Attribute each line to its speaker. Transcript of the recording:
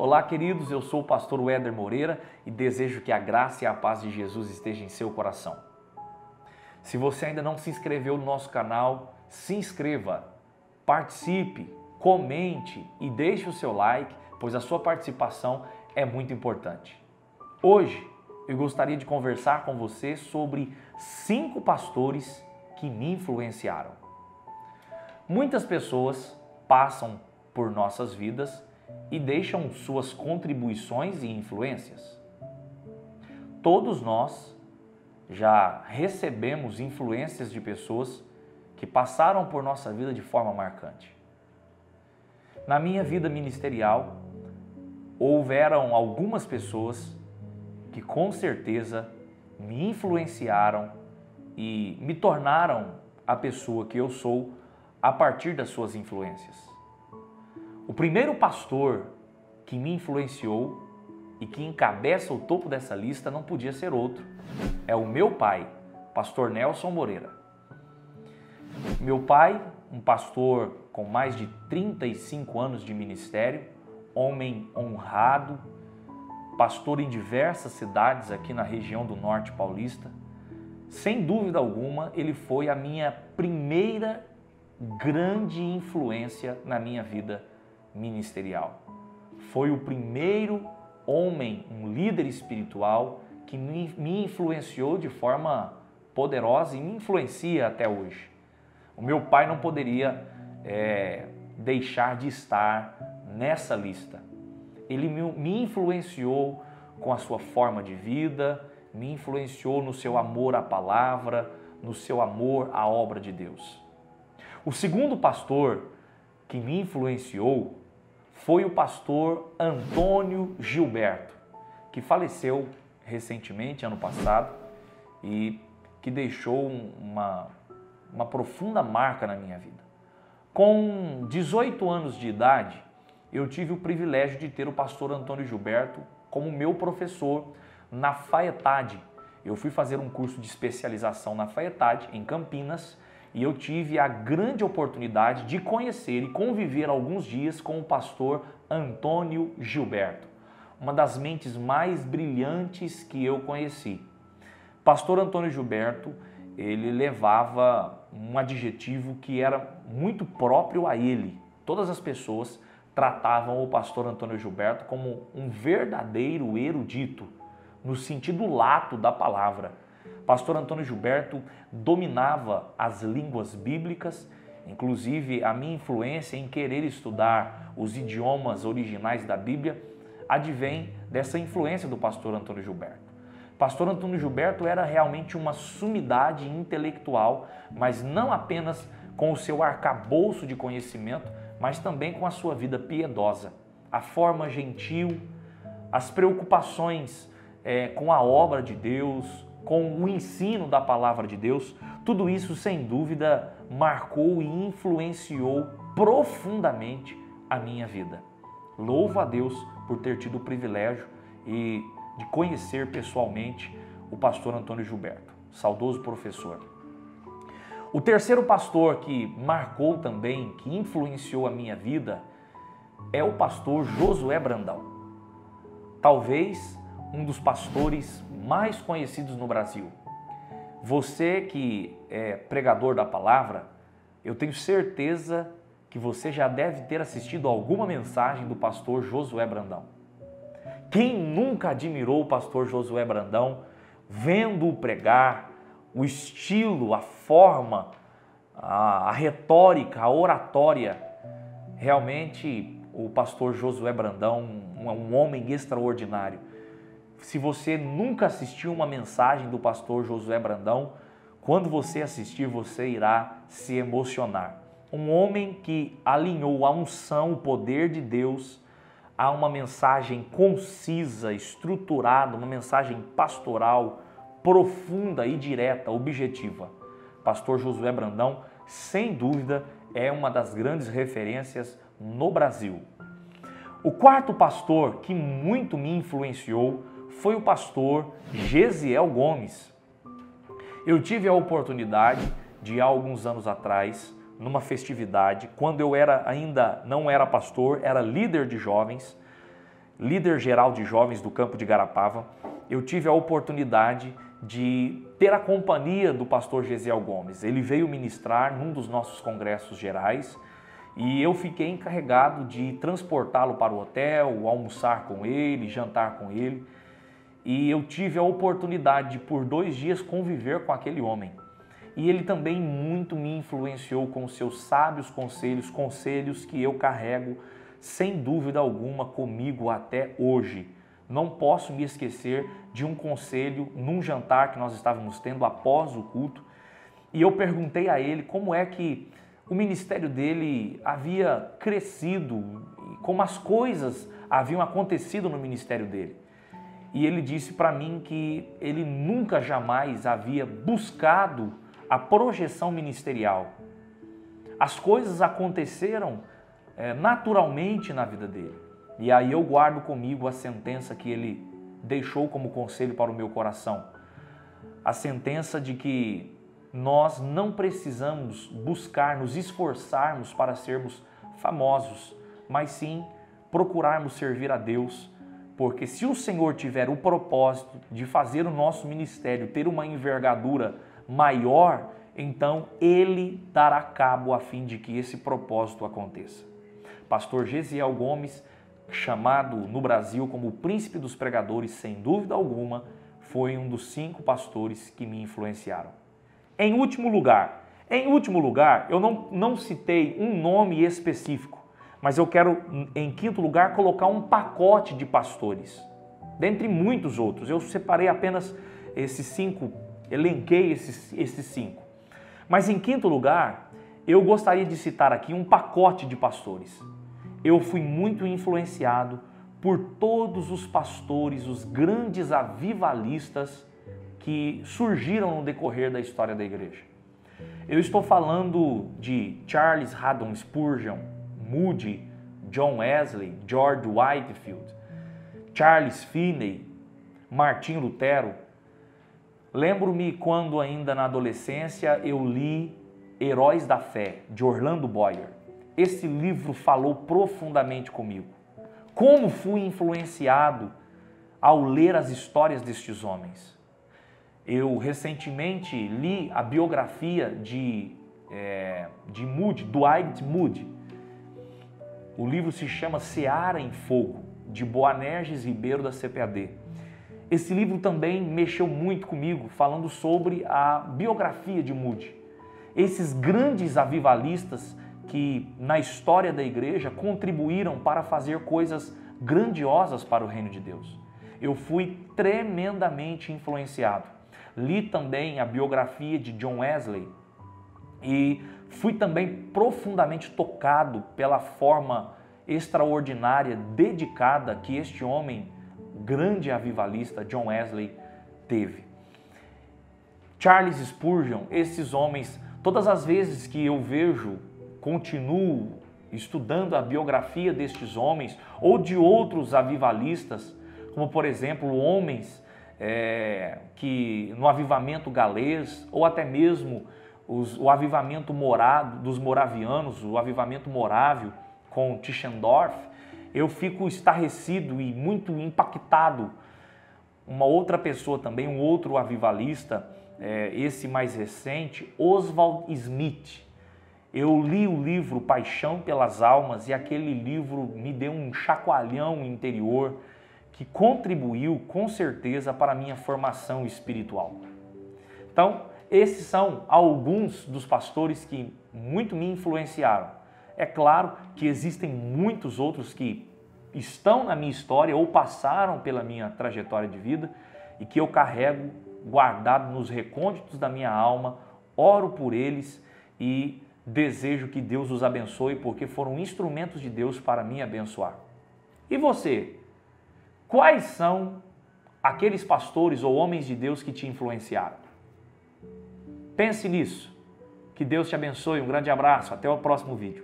Speaker 1: Olá, queridos, eu sou o pastor Weder Moreira e desejo que a graça e a paz de Jesus esteja em seu coração. Se você ainda não se inscreveu no nosso canal, se inscreva, participe, comente e deixe o seu like, pois a sua participação é muito importante. Hoje eu gostaria de conversar com você sobre 5 pastores que me influenciaram. Muitas pessoas passam por nossas vidas e deixam suas contribuições e influências. Todos nós já recebemos influências de pessoas que passaram por nossa vida de forma marcante. Na minha vida ministerial, houveram algumas pessoas que com certeza me influenciaram e me tornaram a pessoa que eu sou a partir das suas influências. O primeiro pastor que me influenciou e que encabeça o topo dessa lista não podia ser outro. É o meu pai, pastor Nelson Moreira. Meu pai, um pastor com mais de 35 anos de ministério, homem honrado, pastor em diversas cidades aqui na região do Norte Paulista. Sem dúvida alguma, ele foi a minha primeira grande influência na minha vida ministerial. Foi o primeiro homem, um líder espiritual que me influenciou de forma poderosa e me influencia até hoje. O meu pai não poderia deixar de estar nessa lista. Ele me influenciou com a sua forma de vida, me influenciou no seu amor à palavra, no seu amor à obra de Deus. O segundo pastor que me influenciou foi o pastor Antônio Gilberto, que faleceu recentemente, ano passado, e que deixou uma profunda marca na minha vida. Com 18 anos de idade, eu tive o privilégio de ter o pastor Antônio Gilberto como meu professor na FAETAD. Eu fui fazer um curso de especialização na FAETAD, em Campinas, e eu tive a grande oportunidade de conhecer e conviver alguns dias com o pastor Antônio Gilberto, uma das mentes mais brilhantes que eu conheci. Pastor Antônio Gilberto, ele levava um adjetivo que era muito próprio a ele. Todas as pessoas tratavam o pastor Antônio Gilberto como um verdadeiro erudito, no sentido lato da palavra. Pastor Antônio Gilberto dominava as línguas bíblicas, inclusive a minha influência em querer estudar os idiomas originais da Bíblia advém dessa influência do pastor Antônio Gilberto. Pastor Antônio Gilberto era realmente uma sumidade intelectual, mas não apenas com o seu arcabouço de conhecimento, mas também com a sua vida piedosa, a forma gentil, as preocupações com a obra de Deus, com o ensino da palavra de Deus. Tudo isso, sem dúvida, marcou e influenciou profundamente a minha vida. Louvo a Deus por ter tido o privilégio de conhecer pessoalmente o pastor Antônio Gilberto, saudoso professor. O terceiro pastor que marcou também, que influenciou a minha vida, é o pastor Josué Brandão. Talvez um dos pastores mais conhecidos no Brasil. Você que é pregador da palavra, eu tenho certeza que você já deve ter assistido alguma mensagem do pastor Josué Brandão. Quem nunca admirou o pastor Josué Brandão, vendo-o pregar, o estilo, a forma, a retórica, a oratória? Realmente o pastor Josué Brandão é um homem extraordinário. Se você nunca assistiu uma mensagem do pastor Josué Brandão, quando você assistir, você irá se emocionar. Um homem que alinhou a unção, o poder de Deus, a uma mensagem concisa, estruturada, uma mensagem pastoral, profunda e direta, objetiva. Pastor Josué Brandão, sem dúvida, é uma das grandes referências no Brasil. O quarto pastor que muito me influenciou foi o pastor Gesiel Gomes. Eu tive a oportunidade de, há alguns anos atrás, numa festividade, quando eu ainda não era pastor, era líder de jovens, líder geral de jovens do campo de Garapava, eu tive a oportunidade de ter a companhia do pastor Gesiel Gomes. Ele veio ministrar num dos nossos congressos gerais e eu fiquei encarregado de transportá-lo para o hotel, almoçar com ele, jantar com ele. E eu tive a oportunidade de, por 2 dias, conviver com aquele homem. E ele também muito me influenciou com os seus sábios conselhos, conselhos que eu carrego, sem dúvida alguma, comigo até hoje. Não posso me esquecer de um conselho num jantar que nós estávamos tendo após o culto. E eu perguntei a ele como é que o ministério dele havia crescido, como as coisas haviam acontecido no ministério dele. E ele disse para mim que ele nunca jamais havia buscado a projeção ministerial. As coisas aconteceram naturalmente na vida dele. E aí eu guardo comigo a sentença que ele deixou como conselho para o meu coração. A sentença de que nós não precisamos buscar, nos esforçarmos para sermos famosos, mas sim procurarmos servir a Deus. Porque se o Senhor tiver o propósito de fazer o nosso ministério ter uma envergadura maior, então Ele dará cabo a fim de que esse propósito aconteça. Pastor Gesiel Gomes, chamado no Brasil como o príncipe dos pregadores, sem dúvida alguma, foi um dos 5 pastores que me influenciaram. Em último lugar, eu não citei um nome específico, mas eu quero, em 5º lugar, colocar um pacote de pastores, dentre muitos outros. Eu separei apenas esses 5, elenquei esses 5. Mas em 5º lugar, eu gostaria de citar aqui um pacote de pastores. Eu fui muito influenciado por todos os pastores, os grandes avivalistas que surgiram no decorrer da história da igreja. Eu estou falando de Charles Haddon Spurgeon, Moody, John Wesley, George Whitefield, Charles Finney, Martinho Lutero. Lembro-me quando ainda na adolescência eu li Heróis da Fé, de Orlando Boyer. Esse livro falou profundamente comigo. Como fui influenciado ao ler as histórias destes homens. Eu recentemente li a biografia de Moody, Dwight Moody. O livro se chama Seara em Fogo, de Boanerges Ribeiro da CPAD. Esse livro também mexeu muito comigo, falando sobre a biografia de Moody. Esses grandes avivalistas que na história da igreja contribuíram para fazer coisas grandiosas para o reino de Deus. Eu fui tremendamente influenciado. Li também a biografia de John Wesley e fui também profundamente tocado pela forma extraordinária, dedicada que este homem, grande avivalista, John Wesley, teve. Charles Spurgeon, esses homens, todas as vezes que eu vejo, continuo estudando a biografia destes homens ou de outros avivalistas, como por exemplo homens que no avivamento galês ou até mesmo o avivamento morado dos moravianos, o avivamento morávio com Tischendorf, eu fico estarrecido e muito impactado. Uma outra pessoa também, um outro avivalista, esse mais recente, Oswald Smith. Eu li o livro Paixão pelas Almas e aquele livro me deu um chacoalhão interior que contribuiu com certeza para a minha formação espiritual. Então, esses são alguns dos pastores que muito me influenciaram. É claro que existem muitos outros que estão na minha história ou passaram pela minha trajetória de vida e que eu carrego guardado nos recônditos da minha alma, oro por eles e desejo que Deus os abençoe porque foram instrumentos de Deus para me abençoar. E você? Quais são aqueles pastores ou homens de Deus que te influenciaram? Pense nisso. Que Deus te abençoe. Um grande abraço. Até o próximo vídeo.